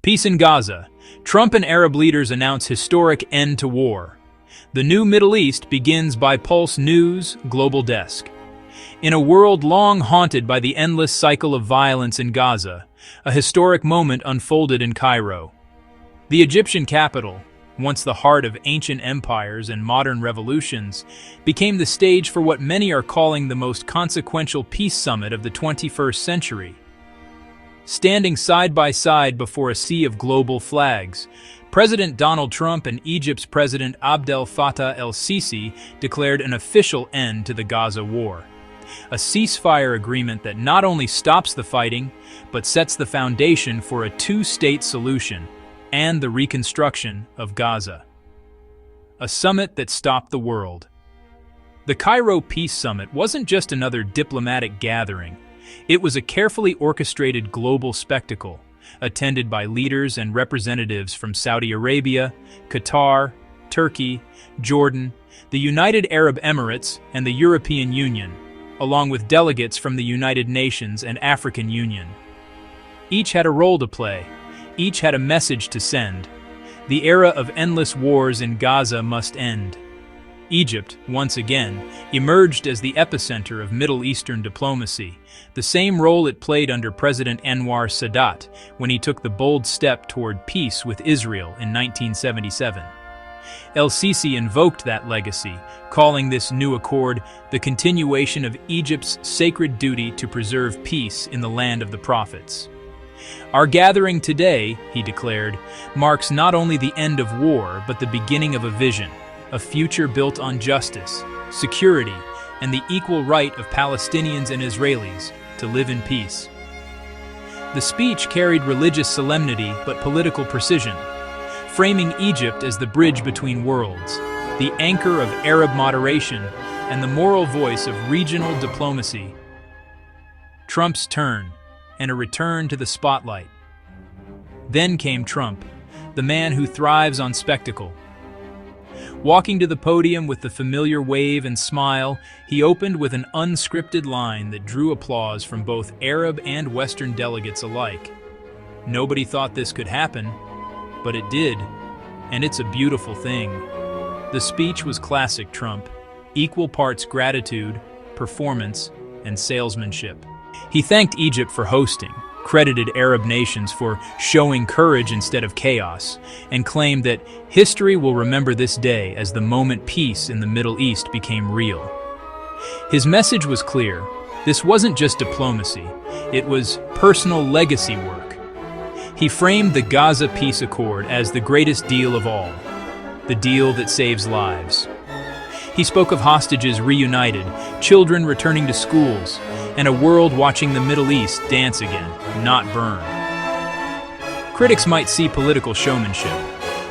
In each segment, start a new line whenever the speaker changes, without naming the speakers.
Peace in Gaza. Trump and Arab leaders announce historic end to war. The new Middle East begins by Pulse News Global Desk. In a world long haunted by the endless cycle of violence in Gaza, a historic moment unfolded in Cairo. The Egyptian capital, once the heart of ancient empires and modern revolutions, became the stage for what many are calling the most consequential peace summit of the 21st century. Standing side by side before a sea of global flags, President Donald Trump and Egypt's President Abdel Fattah el-Sisi declared an official end to the Gaza war. A ceasefire agreement that not only stops the fighting, but sets the foundation for a two-state solution and the reconstruction of Gaza. A summit that stopped the world. The Cairo Peace Summit wasn't just another diplomatic gathering. It was a carefully orchestrated global spectacle, attended by leaders and representatives from Saudi Arabia, Qatar, Turkey, Jordan, the United Arab Emirates, and the European Union, along with delegates from the United Nations and African Union. Each had a role to play. Each had a message to send. The era of endless wars in Gaza must end. Egypt, once again, emerged as the epicenter of Middle Eastern diplomacy, the same role it played under President Anwar Sadat when he took the bold step toward peace with Israel in 1977. El-Sisi invoked that legacy, calling this new accord the continuation of Egypt's sacred duty to preserve peace in the land of the prophets. Our gathering today, he declared, marks not only the end of war but the beginning of a vision, a future built on justice, security, and the equal right of Palestinians and Israelis to live in peace. The speech carried religious solemnity but political precision, framing Egypt as the bridge between worlds, the anchor of Arab moderation, and the moral voice of regional diplomacy. Trump's turn, and a return to the spotlight. Then came Trump, the man who thrives on spectacle. Walking to the podium with the familiar wave and smile, he opened with an unscripted line that drew applause from both Arab and Western delegates alike. Nobody thought this could happen, but it did, and it's a beautiful thing. The speech was classic Trump, equal parts gratitude, performance, and salesmanship. He thanked Egypt for hosting, credited Arab nations for showing courage instead of chaos, and claimed that history will remember this day as the moment peace in the Middle East became real. His message was clear. This wasn't just diplomacy, it was personal legacy work. He framed the Gaza Peace Accord as the greatest deal of all, the deal that saves lives. He spoke of hostages reunited, children returning to schools, and a world watching the Middle East dance again, not burn. Critics might see political showmanship,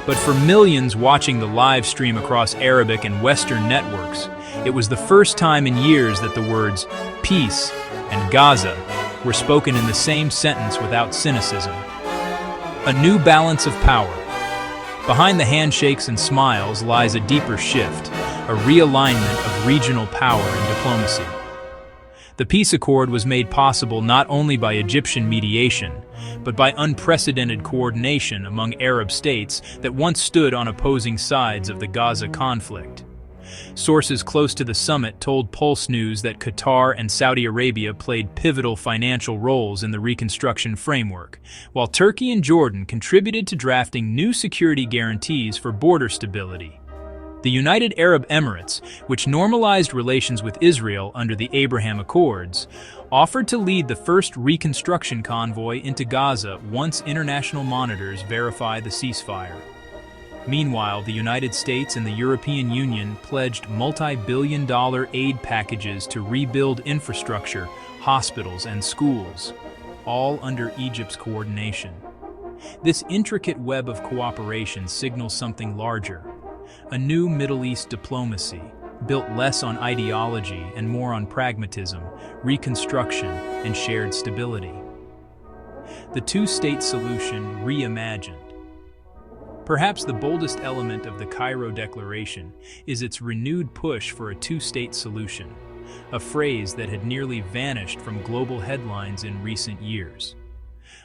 but for millions watching the live stream across Arabic and Western networks, it was the first time in years that the words peace and Gaza were spoken in the same sentence without cynicism. A new balance of power. Behind the handshakes and smiles lies a deeper shift, a realignment of regional power and diplomacy. The peace accord was made possible not only by Egyptian mediation, but by unprecedented coordination among Arab states that once stood on opposing sides of the Gaza conflict. Sources close to the summit told Pulse News that Qatar and Saudi Arabia played pivotal financial roles in the reconstruction framework, while Turkey and Jordan contributed to drafting new security guarantees for border stability. The United Arab Emirates, which normalized relations with Israel under the Abraham Accords, offered to lead the first reconstruction convoy into Gaza once international monitors verify the ceasefire. Meanwhile, the United States and the European Union pledged multi-billion-dollar aid packages to rebuild infrastructure, hospitals, and schools, all under Egypt's coordination. This intricate web of cooperation signals something larger. A new Middle East diplomacy, built less on ideology and more on pragmatism, reconstruction, and shared stability. The two-state solution reimagined. Perhaps the boldest element of the Cairo Declaration is its renewed push for a two-state solution, a phrase that had nearly vanished from global headlines in recent years.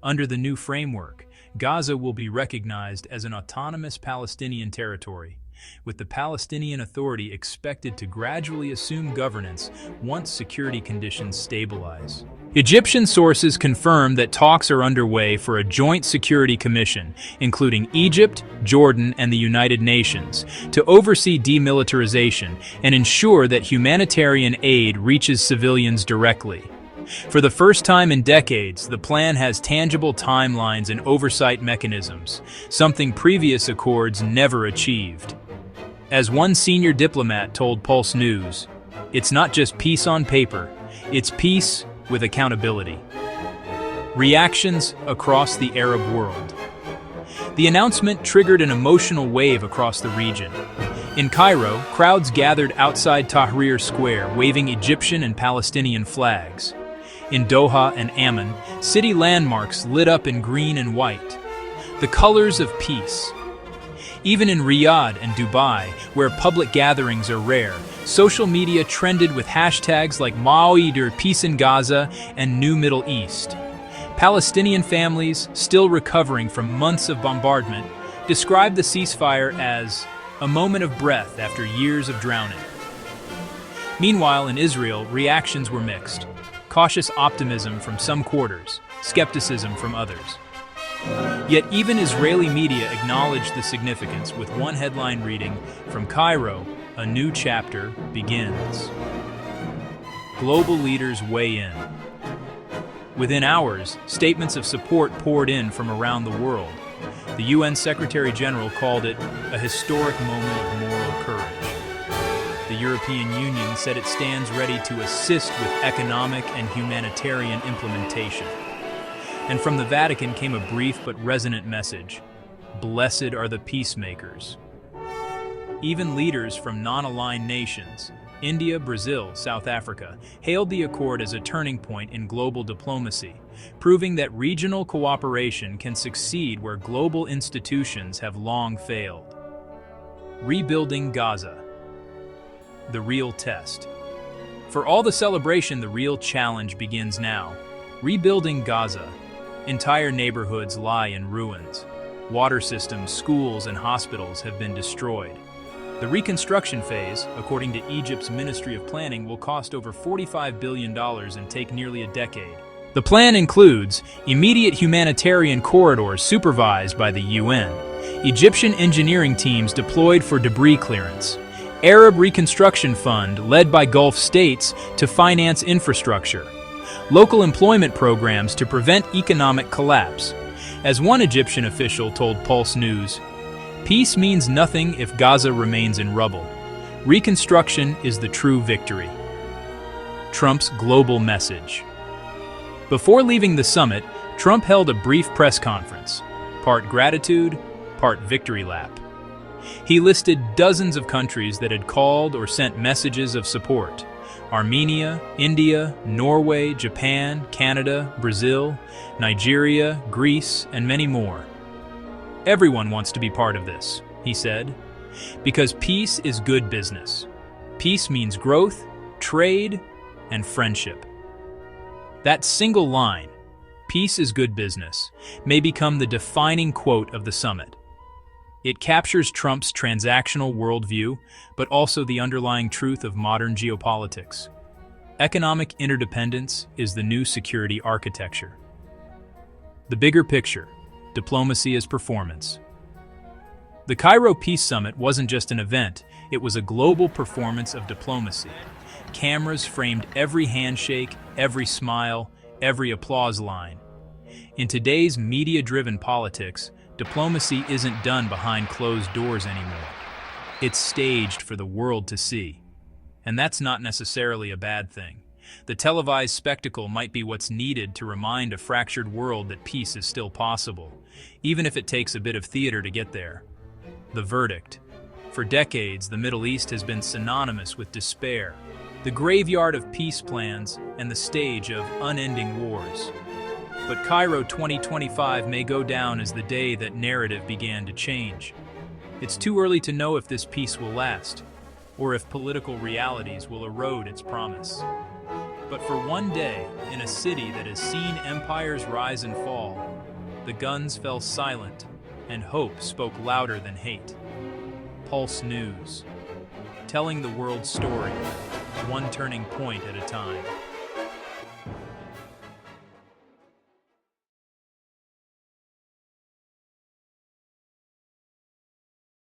Under the new framework, Gaza will be recognized as an autonomous Palestinian territory, with the Palestinian Authority expected to gradually assume governance once security conditions stabilize. Egyptian sources confirm that talks are underway for a joint security commission, including Egypt, Jordan, and the United Nations, to oversee demilitarization and ensure that humanitarian aid reaches civilians directly. For the first time in decades, the plan has tangible timelines and oversight mechanisms, something previous accords never achieved. As one senior diplomat told Pulse News, "It's not just peace on paper, it's peace with accountability." Reactions across the Arab world. The announcement triggered an emotional wave across the region. In Cairo, crowds gathered outside Tahrir Square, waving Egyptian and Palestinian flags. In Doha and Amman, city landmarks lit up in green and white, the colors of peace. Even in Riyadh and Dubai, where public gatherings are rare, social media trended with hashtags like Ma'oid or Peace in Gaza and New Middle East. Palestinian families, still recovering from months of bombardment, described the ceasefire as a moment of breath after years of drowning. Meanwhile, in Israel, reactions were mixed. Cautious optimism from some quarters, skepticism from others. Yet even Israeli media acknowledged the significance, with one headline reading, "From Cairo, a new chapter begins." Global leaders weigh in. Within hours, statements of support poured in from around the world. The UN Secretary General called it a historic moment of moral courage. The European Union said it stands ready to assist with economic and humanitarian implementation. And from the Vatican came a brief but resonant message: "Blessed are the peacemakers." Even leaders from non-aligned nations, India, Brazil, South Africa, hailed the accord as a turning point in global diplomacy, proving that regional cooperation can succeed where global institutions have long failed. Rebuilding Gaza. The real test. For all the celebration, the real challenge begins now. Rebuilding Gaza. Entire neighborhoods lie in ruins. Water systems, schools, and hospitals have been destroyed. The reconstruction phase, according to Egypt's Ministry of Planning, will cost over $45 billion and take nearly a decade. The plan includes immediate humanitarian corridors supervised by the UN, Egyptian engineering teams deployed for debris clearance, Arab Reconstruction Fund led by Gulf states to finance infrastructure, local employment programs to prevent economic collapse. As one Egyptian official told Pulse News, "Peace means nothing if Gaza remains in rubble. Reconstruction is the true victory." Trump's global message. Before leaving the summit, Trump held a brief press conference, part gratitude, part victory lap. He listed dozens of countries that had called or sent messages of support: Armenia, India, Norway, Japan, Canada, Brazil, Nigeria, Greece, and many more. "Everyone wants to be part of this," he said, "because peace is good business. Peace means growth, trade, and friendship." That single line, "Peace is good business," may become the defining quote of the summit. It captures Trump's transactional worldview, but also the underlying truth of modern geopolitics. Economic interdependence is the new security architecture. The bigger picture: diplomacy as performance. The Cairo Peace Summit wasn't just an event, it was a global performance of diplomacy. Cameras framed every handshake, every smile, every applause line. In today's media-driven politics, diplomacy isn't done behind closed doors anymore. It's staged for the world to see. And that's not necessarily a bad thing. The televised spectacle might be what's needed to remind a fractured world that peace is still possible, even if it takes a bit of theater to get there. The verdict. For decades, the Middle East has been synonymous with despair, the graveyard of peace plans, and the stage of unending wars. But Cairo 2025 may go down as the day that narrative began to change. It's too early to know if this peace will last, or if political realities will erode its promise. But for one day, in a city that has seen empires rise and fall, the guns fell silent, and hope spoke louder than hate. Pulse News, telling the world's story, one turning point at a time.